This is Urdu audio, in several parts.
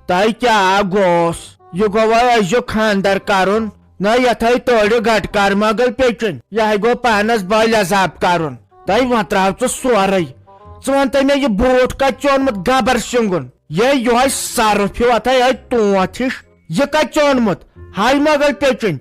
تہ کیا گوس یہ گو ازیو خاندر کرن نہ یتھے توڑ گٹکار مگل پیچن یہ گو پانس بل عذاب کرن تہ وتراو ژٕ سورے ژٕ ون تہ مے یہ بوٹ کت چونمت گبر سنگن یہ سرف ہیو اتھے تونت ہش یہ کت چونمت ہائی مگل پیچن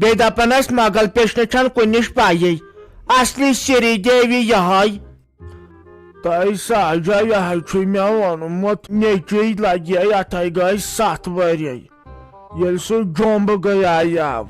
بی دپان مگل پیچن چھن کنش پائی اصلی سری دیوی یہ تہ ساجا یہ مے وونمت نیچی لگے اتھے گئی 7 ؤری یل سہ جومب گئی آو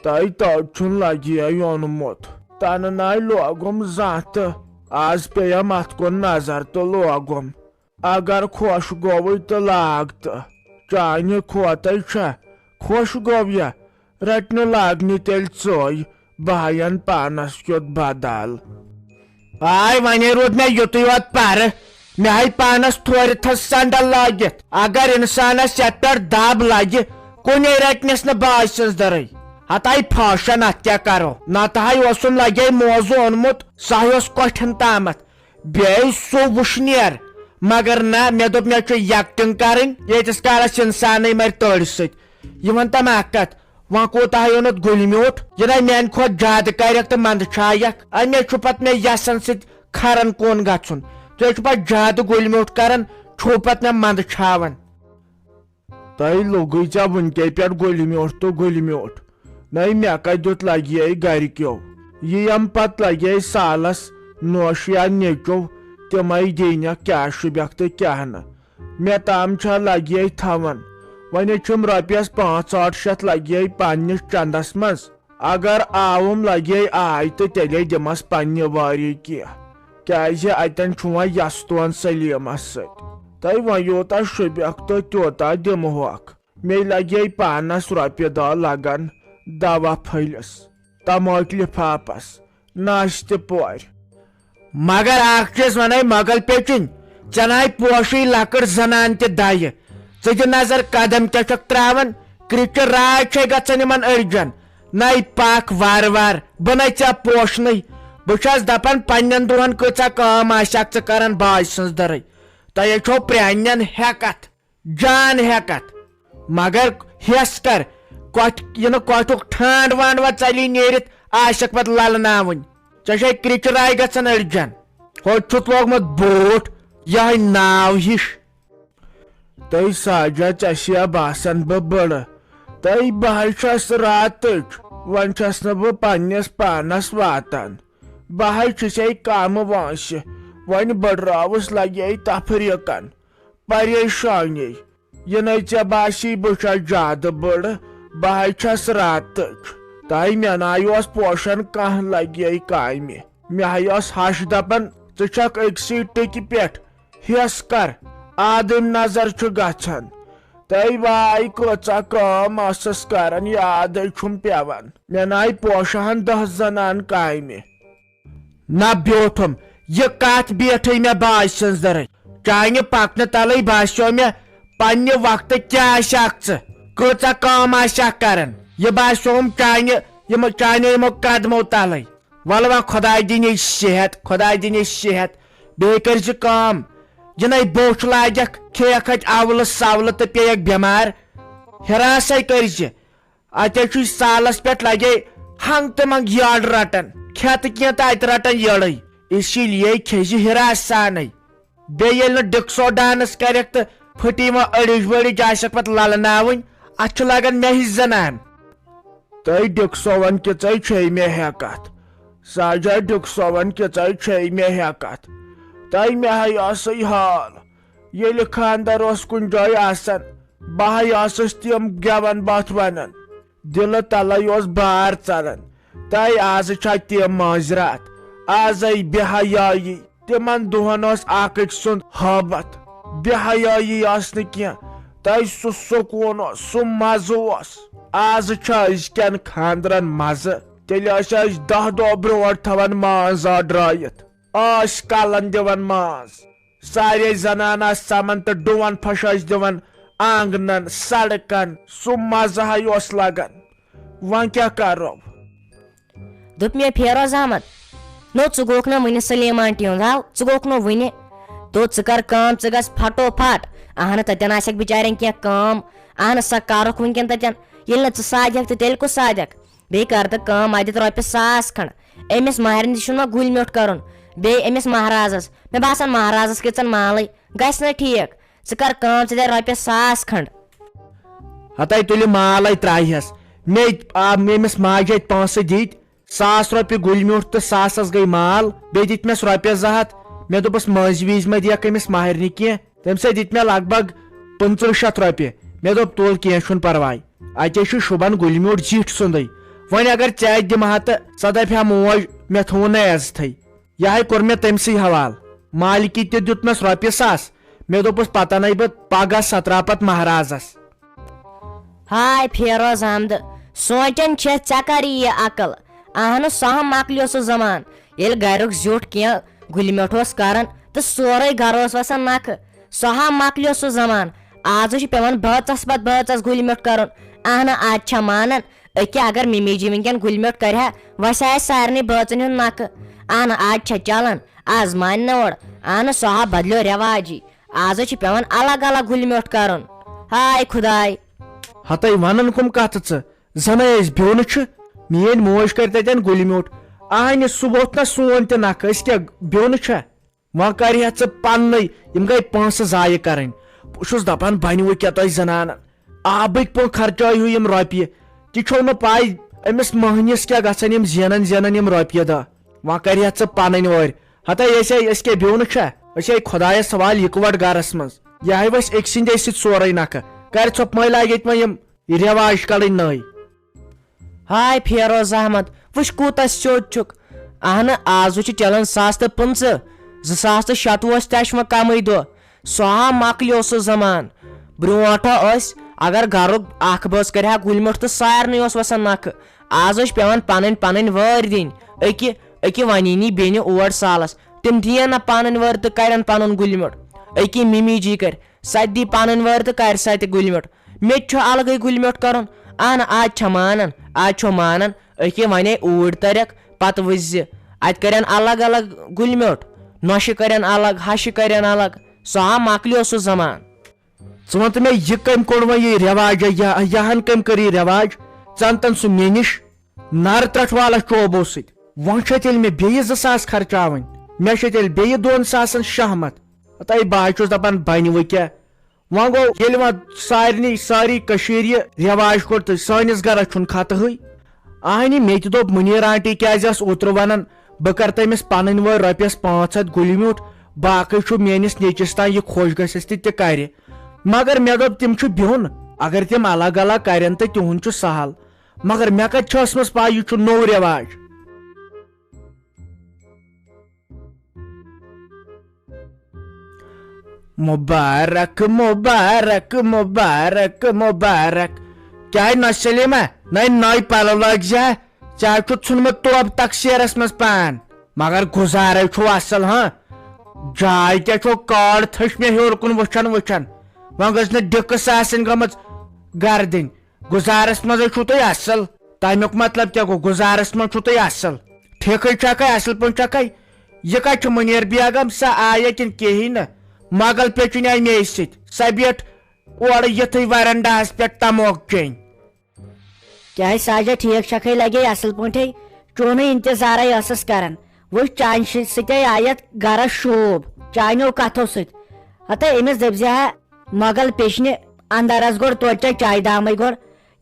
تہ تڑ لگے اونمت تنہ نائی لوگم زان تہ آز پیم ات کن نظر تو لوگم اگر خوش گوی تو لاگ تہ چانہ کھوتے چھا خوش گویا رٹن لاگنی تیل ژوٚے بہین پانس کیُت بدل آے ونے رود مے یُتُے یوت پر مے آئی پانس تھورِ تھس سنڈل لاگت اگر انسانس یت پہ دب لگہ کنے رٹنس نہ باج سٕنز درے ات آئی پھاشن ات کیا کرو نتہ اوسم لگے موزو اونمت سہ کوٹھن تامت بیٚیہِ سُہ وُشنیر مگر نہ مے دوٚپ مے چھُ یکٹنگ کرٕنۍ ییٖتِس کالس انسانے مر تٔڑ سۭتۍ یہ ون تم اکھ کتھ وۄنۍ کوتاہ اونت گُلہِ میوٗٹھ یہ نہ میانہِ کھۄتہٕ زیادٕ کرکھ تہٕ منٛدٕ چھایکھ امے چھُ پتہٕ مےٚ یسن سۭتۍ کھرن کُن گژھُن تُہۍ چھِو پتہٕ زیادٕ گُلہِ میوٗٹھ کران چھُو پتہٕ مےٚ منٛدٕ چھاوان تۄہہِ لوٚگُے ژےٚ وٕنکے پٮ۪ٹھ گُلہِ میوٗٹھ تہٕ گُلہِ میوٗٹھ نٔے مےٚ کتہِ دیُت لگے گرِکیو یہ یم پتہٕ لگے سالس نوش یا نیچو تمے دینکھ کیا شُبیکھ تہٕ کیاہ نہٕ مےٚ تام چھا لگے تھاون وۄنۍ چھُم رۄپیس 5-8 شیٚتھ لگے پننس چندس منٛز اگر آوُم لگے آے تہٕ تیٚلے دِمس پننہِ واری کینٛہہ کیازِ اتٮ۪ن چھُ وۄنۍ یستون سلیمس سۭتۍ تۄہہِ وۄنۍ یوٗتاہ شُبیکھ تہٕ تیوٗتاہ دِمہوکھ مے لگے پانس رۄپیہِ دہ لگن دوا پھٔلِس تماکہِ لفافس ناشتہٕ پورِ مگر اکھ چیز ونے مگل پیچن ژےٚ ناے پوشی لکڑ زنان تہِ دایہِ ژٕ دِ نظر قدم کیٛاہ چھکھ تراوان کرٛچہِ راے چھے گژھان یِمن أڑجن نَے پکھ وارٕ وارٕ بہٕ نے ژےٚ پوشنٕے بہٕ چھس دپان پننٮ۪ن دۄہن کۭژاہ کٲم آسٮ۪کھ ژٕ کران باج سٕنٛز درٕے تۄہے چھو پرٛانٮ۪ن ہیکتھ جان ہیکتھ مگر ہیس کر یہِ نہٕ کۄٹھُک ٹھانڈ وانڈ وۄنۍ ژلی نیٖرِتھ آسٮ۪کھ پتہٕ للناوٕنۍ ژےٚ چھے کرٛچہِ راے گژھان أڑجن ہوٚتہِ چھُتھ لوگمُت بوٗٹھ یِہے ناو ہِش تۄہہِ ساجا ژےٚ چھیا باسان بہٕ بٕڑٕ تۄہہِ بہے چھس راتٕچ وۄنۍ چھس نہٕ بہٕ پننس پانس واتان بہے چھُسے کامہِ وٲنٛسہِ وۄنۍ بٔڑراوُس لگے تفریٖقن پریشٲنی یہِ نے ژےٚ باسی بہٕ چھس زیادٕ بٕڑٕ بہے چھس راتٕچ تۄہہِ مےٚ ناے اوس پوشن کانٛہہ لگے کامہِ مےٚ ٲس ہش دپان ژٕ چھکھ أکسٕے ٹٕکہِ پٮ۪ٹھ ہیس کر آدم نظر چھُ گژھان تۄہہِ واے کۭژاہ کٲم ٲسٕس کران یادے چھُم پیوان مےٚ ناے پوشہن 10 زنان کامہِ نہ بیوٗٹھُم یہ کتھ بیٹھٕے مےٚ باج سٕنٛز درٕے چانہِ پکنہٕ تلے باسیو مےٚ پننہِ وقتہٕ کیٛاہ آسٮ۪کھ ژٕ کۭژاہ کٲم آسٮ۪کھ کران یہ باسیوم چانہِ یِمو قدمو تلے ول وۄنۍ خۄداے دِنی صحت بیٚیہِ کٔرۍ زِ کٲم یہ نے بوٚچھ لاگکھ کھیٚیکھ اتہِ اولہٕ سولہٕ تہٕ پیٚیکھ بٮ۪مار ہراسے کٔرۍ زِ اتے چھُے سالس پٮ۪ٹھ لگے ہنگ تہٕ منٛگ یٔڑ رٹان کھٮ۪تہٕ کینٛہہ تہٕ اتہِ رٹان یٔڑے اسی لیے کھیٚزِ ہراس سانے بیٚیہِ ییٚلہِ نہٕ ڈِکسو ڈانس کرکھ تہٕ پھٕٹی وۄنۍ أڑِج ؤڑِج آسٮ۪کھ پتہٕ للناوٕنۍ اتھ چھُ لگان مےٚ ہِش زنان تۄہہِ ڈِکسوون کِژے چھے مےٚ ہیکتھ ساجا ڈِکسوون کِژے چھے مےٚ ہیکتھ تۄہہِ مےٚ ہے ٲسٕے حال ییٚلہِ خاندر اوس کُنہِ جایہِ آسان بہے ٲسٕس تِم گٮ۪ون بتھ ونان دلہٕ تلے اوس بار ژلان تۄہہِ آز چھا تِم مٲنٛزراتھ آزے بے حیٲیی تِمن دۄہن اوس اکھ أکۍ سُنٛد حٲبت بے حیٲیی ٲس نہٕ کینٛہہ تۄہہِ سُہ سکوٗن اوس سُہ مزٕ اوس آز چھا أزکٮ۪ن خاندرن مزٕ تیٚلہِ ٲسۍ أسۍ 10 دۄہ برونٛٹھ تھاوان ماز آڈرٲیِتھ ٲسۍ کلن دِوان ماز سارے زنان آسہٕ سمان تہٕ ڈوٗن پھش ٲسۍ دِوان آنگنن سڑکن سُہ مزٕ ہے اوس لگان وۄنۍ کیٛاہ کرو دوٚپ مےٚ فیروز احمد نو ژٕ گوٚکھ نہٕ وُنہِ سلیٖم آنٹی ہُنٛد ہاو ژٕ گوٚکھ نہٕ وُنہِ دوٚپ ژٕ کر کٲم ژٕ گژھ پھٹو پھٹ اہن تتین آسک بچارین کی کام اہن سا کرک ونکین تتین یل نا سادک تو تیل کس سادک بی کر تو کام ادت روپیس 100 کھنڈ امس مہرنی دن ما گل میوٹ کرن بی امس مہرازس مے باسان مہرازس کچن مالے گھس نا ٹھیک ژٕ کر کام ژٕ دے روپیس 100 کھنڈ ہتائی تُلہِ مالے ترٛایہس أمِس ماجہِ اتہِ پونٛسہٕ دِتۍ 100 رۄپیہِ گُلۍ میوٗٹھ تہٕ 100 گٔے مال بیٚیہِ دِتۍ مےٚ رۄپیس 200 مےٚ دوٚپُس مٔنٛزۍ وِزِ ما دِیکھ أمِس مہرنہِ کینٛہہ تمہِ سۭتۍ دِتۍ مےٚ لگ بگ 2500 رۄپیہِ مےٚ دوٚپ تُل کینٛہہ چھُنہٕ پرواے اتے چھُ شُبان گُلۍ میوٗٹھ زِٹھ سُنٛدٕے وۄنۍ اگر ژےٚ اتہِ دِمہٕ ہا تہٕ ژٕ دپہِ ہا موج مےٚ تھوٚوُن نہٕ عزتھٕے یہے کوٚر مےٚ تٔمسٕے حوالہٕ مالکہِ تہِ دیُت مےٚ رۄپیہِ 100 مےٚ دوٚپُس پتہٕ انَے بہٕ پگہہ 17 پتہٕ مہرازس ہاے فیروز احمد سونچان چھ ژےٚ کر یہِ عقل اہن سۄ مۄکلیو سُہ زمان ییٚلہِ گریُک زیُٹھ کینٛہہ گُلہِ میوٗٹھ اوس کران تہٕ سورُے گرٕ اوس وسان نکھٕ سۄ مۄکلیو سُہ زمان آز چھُ پیوان بٲژس پتہٕ بٲژس گُلہِ میوٗٹھ کرُن اہن آز چھا مانان أکیاہ اگر ممی جی ونکیٚن گُلہِ میوٗٹھ کرِ ہا وسہِ آسہِ سارنٕے بٲژن ہُنٛد نکھٕ اہن آز چھا چلان آز مانہِ نہٕ اور اہن سۄ بدلیو رٮ۪واجی آز چھُ پیوان الگ الگ گُلہِ میوٗٹھ کرُن ہاے خداے ہتائی ونان کم کتھ ژٕ زناے أسۍ بیوٚنہٕ چھِ میٲنۍ موج کر تتین گُلہِ میوٗٹھ اہنہِ سُہ ووٚتھ نا سون تہِ نکھٕ أسۍ کیٛاہ بیوٚنہٕ چھا وۄنۍ کرِہا ژٕ پننٕے یِم گٔے پونٛسہٕ ضایہِ کرٕنۍ بہٕ چھُس دپان بنہِ وٕ کیٛاہ تۄہہِ زنانن آبٕکۍ پٲٹھۍ خرچٲیہِو یِم رۄپیہِ تہِ چھو نہٕ پاے أمِس مٔہنِس کیٛاہ گژھان یِم زینان یِم رۄپیہِ دہ وۄنۍ کرِہا ژٕ پنٕنۍ اورِ ہتائی أسۍ کیٛاہ بیوٚنہٕ چھا أسۍ خۄدایس حوالہٕ اِکوٹ گرس منٛز یہے وسہِ أکۍ سٕنٛدے سۭتۍ سورُے نکھٕ کر ژھۄپہٕ لاگہِ ییٚتہِ وۄنۍ یِم رٮ۪واج کڑٕنۍ نٔے ہاے فیروز احمد وٕچھ کوٗتاہ سیوٚد چھُکھ اہن آز چھُ چلان 1,015 2026 اوس تہِ چھُ وۄنۍ کمٕے دۄہ سۄ مۄکلیو سُہ زمان برونٛٹھ ٲسۍ اگر گرُک اکھ بٲژ کرِ ہا گُلۍ میوٗٹھ تہٕ سارنٕے اوس وسان نکھٕ آز چھُ پیوان پنٕنۍ وٲرۍ دِنۍ أکہِ ونی بیٚنہِ اور سالس تِم دِین نہ پنٕنۍ وٲرۍ تہٕ کرن پنُن گُلۍ میوٗٹھ أکہِ ممی جی کرِ سۄ تہِ دی پنٕنۍ وٲرۍ تہٕ کرِ سۄ تہِ گُلۍ میوٗٹھ مےٚ تہِ چھُ الگٕے گُلۍ میوٗٹھ کرُن اہن آز چھا مانان آز چھُ مانان أکہِ ونے اوٗرۍ ترکھ پتہٕ وٕچھ زِ اتہِ کرن الگ الگ گُلۍ میوٗٹھ نۄشہِ کرن الگ ہشہِ کرن الگ سۄ مۄکلیو سُہ زمان ژٕ وَن تہٕ مےٚ یہِ کٔمۍ کوٚڑ وۄنۍ یہِ رٮ۪واجا یہن کٔمۍ کٔر یہِ رٮ۪واج ژٕ اَنتن سُہ مےٚ نِش نر ترٛٹھ والا چوبو سۭتۍ وۄنۍ چھےٚ تیٚلہِ مےٚ بیٚیہِ 2,000 خرچاوٕنۍ مےٚ چھِ تیٚلہِ بیٚیہِ 2,000 شہمت ہتائی بہٕ حظ چھُس دپان بنہِ وٕ کیٛاہ وۄنۍ گوٚو ییٚلہِ وۄنۍ ساری کٔشیٖرِ یہِ رٮ۪واج کوٚر تہٕ سٲنِس گرس چھُنہٕ خطہٕے اہنہِ مےٚ تہِ دوٚپ مُنیٖر آنٹی کیٛازِ ٲس اوترٕ ونان بہٕ کرٕ تٔمِس پنٕنۍ وٲرۍ رۄپیس 500 گُلہِ میوٗٹھ باقٕے چھُ میٲنِس نیٚچِس تام یہِ خۄش گژھٮ۪س تہِ کرِ مگر مےٚ دوٚپ تِم چھِ بِہُن اگر تِم الگ الگ کرن تہٕ تِہُنٛد چھُ سہل مگر مےٚ کتہِ چھِ ٲسمٕژ پاے یہِ چھُ نوٚو رٮ۪واج مُبارک مُبارک مُبارک مُبارک کیٛاہ نہ سلیما نٔے پلو لٲگۍ زِ ژےٚ چھُتھ ژھُنمُت توب تقسیٖرس منٛز پان مگر گُزارے چھُو اصل جاے کیٛاہ چھو کاڑ تھٔچ مےٚ ہیوٚر کُن وٕچھان وۄنۍ گٔژھ نہٕ ڈِکٕس آسٕنۍ گٔمٕژ گردٕنۍ گُزارس منٛزے چھُو تُہۍ اصل تمیُک مطلب کیٛاہ گوٚو گُزارس منٛز چھُو تُہۍ اصل ٹھیکٕے چھکھے اصل پٲٹھۍ چھکھے یہِ کتہِ چھُ مُنیٖر بیگم سۄ آیے کِنہٕ کِہیٖنۍ نہٕ مۄغل پیچُن آیہِ مے سۭتۍ سۄ بیٖٹھ اورٕ یِتھٕے ورنڈاہس پٮ۪ٹھ تموک چیٚنۍ کیٛازِ ساجا ٹھیٖک چھکھے لگے اصل پٲٹھۍ چونٕے انتظارے ٲسٕس کران وٕچھ چانہِ سۭتے آیت گرس شوٗب چانیو کتھو سۭتۍ ہتائی أمِس دٔپۍ زِ مۄغل پیچنہِ اندرس گوٚڑ توتہِ ژےٚ چایہِ دامٕے گوٚڑ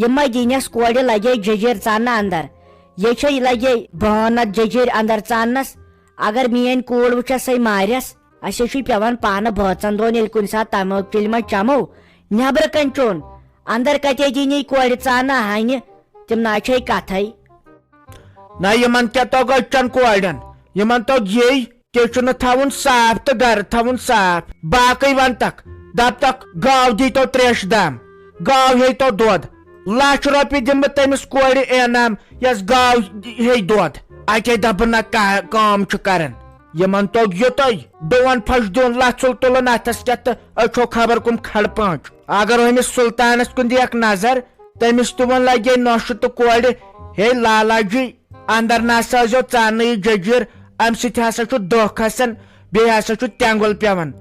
یِمے دِنس کورِ لگے ججیٖر ژاننہٕ اندر یے چھے لگے بہانت ججیٖر اندر ژاننس اگر میٲنۍ کوٗر وٕچھس سۄے مارٮ۪س اسے چھُ پیوان پانہٕ بٲژن دۄن ییٚلہِ کُنہِ ساتہٕ تموک چیٚلہِ منٛز چمو نیبرٕ کنۍ چوٚن اندر کتے دِنی کورِ ژاننہٕ ہنہِ تِم نہ چھے کتھے نہ یِمن کیٛاہ توٚگ أچھن کورٮ۪ن یِمن توٚگ یی تیٚلہِ چھُنہٕ تھاوُن صاف تہٕ گرٕ تھاوُن صاف باقٕے ونتکھ دپتکھ گاو دیٖتو تریشہِ دام گاو ہیٚیتو دۄد 1,00,000 رۄپیہِ دِمہٕ بہٕ تٔمِس کورِ انعام یۄس گاو ہیٚیہِ دۄد اتے دپہٕ نہ کٲم چھُ کران یِمن توٚگ یُتُے ڈوٗن پھش دیُن لژھُل تُلُن اتھس کٮ۪تھ تہٕ أچھو خبر کُم کھڑ پانٛچ اگر أمِس سُلطانس کُن دِیکھ نظر تٔمِس تہِ وۄنۍ لگے نۄشہِ تہٕ کورِ ہے لالا جی اندر نسا ٲسۍزیو ژاننہٕ یہِ ججیٖر امہِ سۭتۍ ہسا چھُ دہ کھسان بیٚیہِ ہسا چھُ تینٛگُل پیوان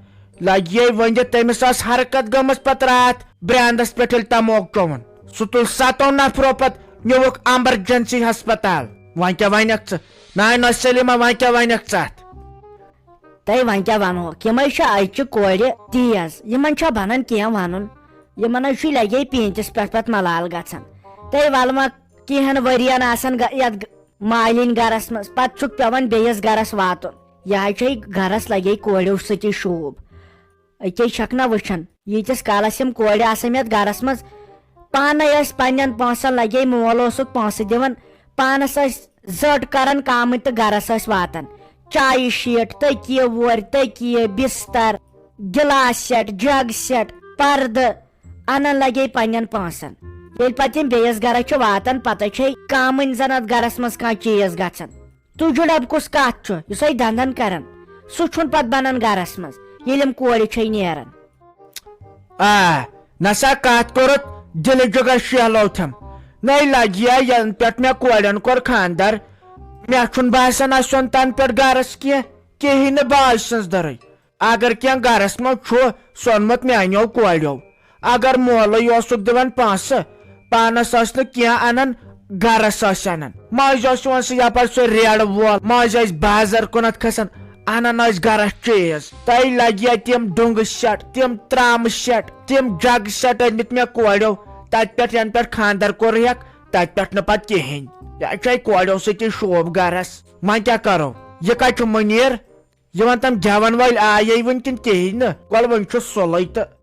لگے ون تمس حرکت گمس پت رات برانڈس پہ تموک چون سہ تل 7 نفرو پت نیوک ایمرجنسی ہسپتال ون کیا ونک نا سلیمہ ون کیا ونک ژت تہ ون کیا ونو یم اچہ کور تیز یمن چھا بنان کی ون یمن لگے پینتس پہ ملال گھان تہ ولما کہن ورین آسان یت مالین گرس مز پتہ چھک پیوان بیس گرس واتن یہ گرس لگے کوریو ستی شوب اکے چھک نا وچھن یتس کالس یم کور آسان یت گرس مز پانے پنن پونسن لگے مول اوسک پونسہ دِوان پانس زٹ کران کام تو گرس واتان چائے شیٹ تکیہ وور تکیہ بستر گلاس سیٹ جگ سیٹ پرد انان لگے پنن پونسن یل پتہ یم بیس گرس واتان پتہ کامن زن ات گرس مز کھانا چیز گژھان تجو ڈب کس کت اس دندن کران سہ چھن پتہ بنان گرس مز یل یم کور نیران نسا کت کورت دل جگر شہلو تھم نئی لگیا ین پہ مے کورین کور خاندر مے چھن باسان اسن تن پہ گرس کہین باج سنز درے اگر کی گرس مز سونمت میانو کوریو اگر مولے اوسک دِوان پونسہ پانس کی انان گرس انان ماج ون سہ یپر سہ ریڑ وول ماج بازر کنت کھسان انان گرس چیز تہ لگیا تم ڈونگ سیٹ تم ترام سیٹ تم جگ سیٹ انمت مے کوریو تت پہ ین پہ خاندر کور تت پہ پتہ کہین یہ کوریو ستی شوب گرس وۄنۍ کیا کرو یہ کت منیر یہ تم گیون ول آیے ون کن کہین ول ون سلے تو